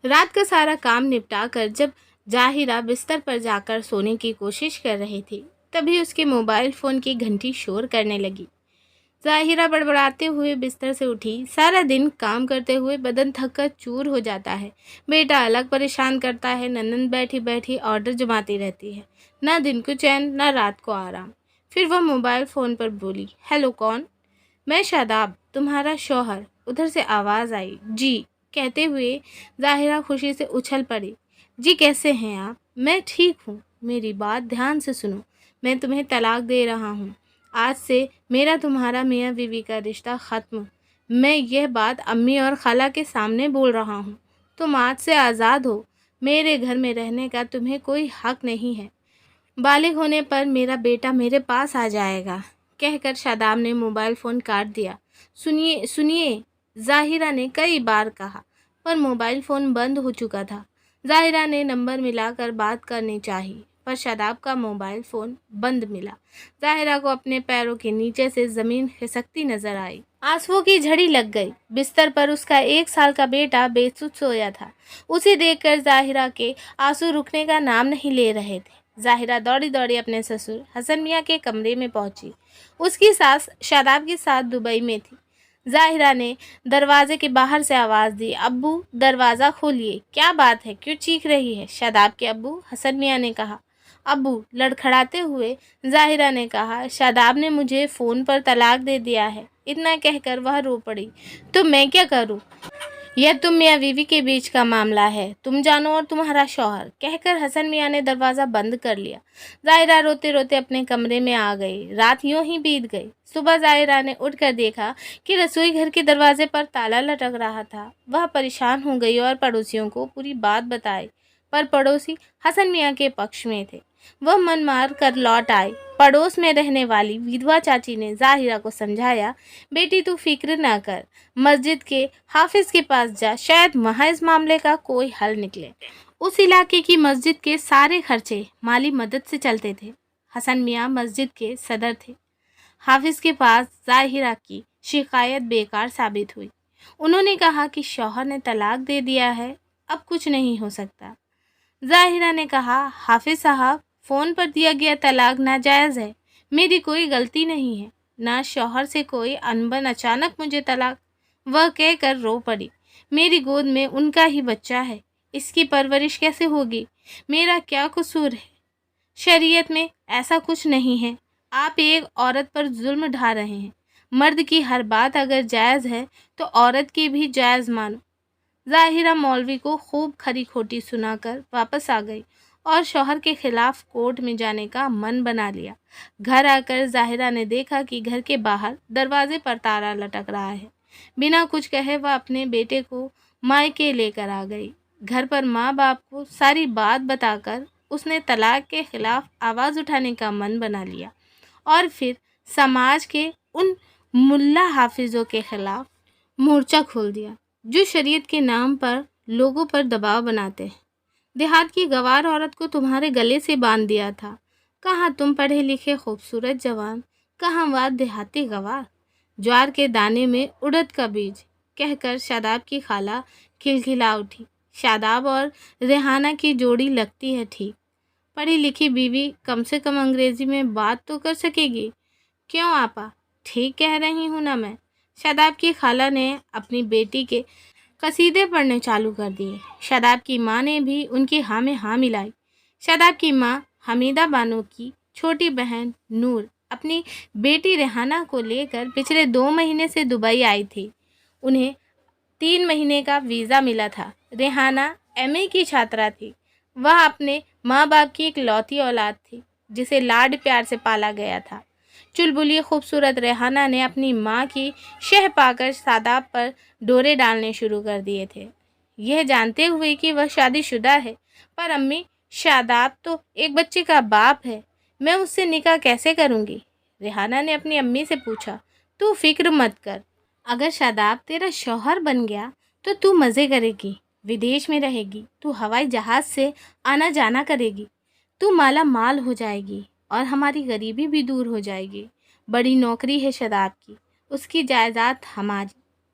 رات کا سارا کام نپٹا کر جب ظاہرہ بستر پر جا کر سونے کی کوشش کر رہی تھی تبھی اس کے موبائل فون کی گھنٹی شور کرنے لگی۔ ظاہرہ بڑبڑاتے ہوئے بستر سے اٹھی۔ سارا دن کام کرتے ہوئے بدن تھک کر چور ہو جاتا ہے۔ بیٹا الگ پریشان کرتا ہے، ننند بیٹھی بیٹھی آرڈر جماتی رہتی ہے، نہ دن کو چین نہ رات کو آرام۔ پھر وہ موبائل فون پر بولی، ہیلو کون؟ میں شاداب، تمہارا شوہر۔ ادھر سے آواز آئی، جی کہتے ہوئے ظاہرہ خوشی سے اچھل پڑی۔ جی کیسے ہیں آپ؟ میں ٹھیک ہوں، میری بات دھیان سے سنو، میں تمہیں طلاق دے رہا ہوں۔ آج سے میرا تمہارا میاں بیوی کا رشتہ ختم۔ میں یہ بات امی اور خالہ کے سامنے بول رہا ہوں۔ تم آج سے آزاد ہو، میرے گھر میں رہنے کا تمہیں کوئی حق نہیں ہے۔ بالغ ہونے پر میرا بیٹا میرے پاس آ جائے گا، کہہ کر شاداب نے موبائل فون کاٹ دیا۔ سنیے سنیے، ظاہرہ نے کئی بار کہا، پر موبائل فون بند ہو چکا تھا۔ ظاہرہ نے نمبر ملا کر بات کرنی چاہی، پر شاداب کا موبائل فون بند ملا۔ ظاہرہ کو اپنے پیروں کے نیچے سے زمین کھسکتی نظر آئی۔ آنسوؤں کی جھڑی لگ گئی۔ بستر پر اس کا 1 سال کا بیٹا بے سدھ سویا تھا۔ اسے دیکھ کر ظاہرہ کے آنسو رکنے کا نام نہیں لے رہے تھے۔ ظاہرہ دوڑی دوڑی اپنے سسر حسن میاں کے کمرے میں پہنچی۔ اس کی ساس شاداب کے ساتھ دبئی میں تھی۔ ظاہرہ نے دروازے کے باہر سے آواز دی، ابو دروازہ کھولیے، کیا بات ہے، کیوں چیخ رہی ہے؟ شاداب کے ابو حسن میاں نے کہا۔ ابو، لڑکھڑاتے ہوئے ظاہرہ نے کہا، شاداب نے مجھے فون پر طلاق دے دیا ہے۔ اتنا کہہ کر وہ رو پڑی۔ تو میں کیا کروں؟ یہ تم میاں بیوی کے بیچ کا معاملہ ہے، تم جانو اور تمہارا شوہر، کہہ کر حسن میاں نے دروازہ بند کر لیا۔ ظاہرہ روتے روتے اپنے کمرے میں آ گئی۔ رات یوں ہی بیت گئی۔ صبح ظاہرہ نے اٹھ کر دیکھا کہ رسوئی گھر کے دروازے پر تالا لٹک رہا تھا۔ وہ پریشان ہو گئی اور پڑوسیوں کو پوری بات بتائی، پر پڑوسی حسن میاں کے پکش میں تھے۔ وہ من مار کر لوٹ آئی۔ پڑوس میں رہنے والی ودھوا چاچی نے ظاہرہ کو سمجھایا، بیٹی تو فکر نہ کر، مسجد کے حافظ کے پاس جا، شاید وہاں اس معاملے کا کوئی حل نکلے۔ اس علاقے کی مسجد کے سارے خرچے مالی مدد سے چلتے تھے۔ حسن میاں مسجد کے صدر تھے۔ حافظ کے پاس ظاہرہ کی شکایت بیکار ثابت ہوئی۔ انہوں نے کہا کہ شوہر نے طلاق دے دیا ہے، اب کچھ نہیں ہو سکتا۔ ظاہرہ نے کہا، حافظ صاحب، فون پر دیا گیا طلاق ناجائز ہے، میری کوئی غلطی نہیں ہے، نہ شوہر سے کوئی انبن، اچانک مجھے طلاق، وہ کہہ کر رو پڑی۔ میری گود میں ان کا ہی بچہ ہے، اس کی پرورش کیسے ہوگی؟ میرا کیا قصور ہے؟ شریعت میں ایسا کچھ نہیں ہے، آپ ایک عورت پر ظلم ڈھا رہے ہیں۔ مرد کی ہر بات اگر جائز ہے تو عورت کی بھی جائز مانو۔ ظاہرہ مولوی کو خوب کھری کھوٹی سنا کر واپس آ گئی اور شوہر کے خلاف کورٹ میں جانے کا من بنا لیا۔ گھر آ کر ظاہرہ نے دیکھا کہ گھر کے باہر دروازے پر تالا لٹک رہا ہے۔ بنا کچھ کہے وہ اپنے بیٹے کو مائکے لے کر آ گئی۔ گھر پر ماں باپ کو ساری بات بتا کر اس نے طلاق کے خلاف آواز اٹھانے کا من بنا لیا اور پھر سماج کے ان ملا حافظوں کے خلاف مورچہ کھول دیا جو شریعت کے نام پر لوگوں پر دباؤ بناتے ہیں۔ دیہات کی گوار عورت کو تمہارے گلے سے باندھ دیا تھا۔ کہاں تم پڑھے لکھے خوبصورت جوان، کہاں وہ دیہاتی گوار؟ جوار کے دانے میں اڑد کا بیج، کہہ کر شاداب کی خالہ کھلکھلا اٹھی۔ شاداب اور ریحانہ کی جوڑی لگتی ہے ٹھیک، پڑھی لکھی بیوی کم سے کم انگریزی میں بات تو کر سکے گی۔ کیوں آپا، ٹھیک کہہ رہی ہوں نا میں؟ شاداب کی خالہ نے اپنی بیٹی کے قصیدے پڑھنے چالو کر دیے۔ شاداب کی ماں نے بھی ان کی ہاں میں ہاں ملائی۔ شاداب کی ماں حمیدہ بانو کی چھوٹی بہن نور اپنی بیٹی ریحانہ کو لے کر پچھلے 2 مہینے سے دبئی آئی تھی۔ انہیں 3 مہینے کا ویزا ملا تھا۔ ریحانہ ایم اے کی چھاترا تھی۔ وہ اپنے ماں باپ کی اکلوتی اولاد تھی جسے لاڈ پیار سے پالا گیا تھا۔ چلبلی خوبصورت ریحانہ نے اپنی ماں کی شہ پا کر شاداب پر ڈورے ڈالنے شروع کر دیے تھے، یہ جانتے ہوئے کہ وہ شادی شدہ ہے۔ پر امی، شاداب تو ایک بچے کا باپ ہے، میں اس سے نکاح کیسے کروں گی؟ ریحانہ نے اپنی امی سے پوچھا۔ تو فکر مت کر، اگر شاداب تیرا شوہر بن گیا تو مزے کرے گی، ودیش میں رہے گی، تو ہوائی جہاز سے آنا جانا کرے گی، تو مالا مال ہو جائے گی اور ہماری غریبی بھی دور ہو جائے گی۔ بڑی نوکری ہے شاداب کی، اس کی جائیداد ہماری۔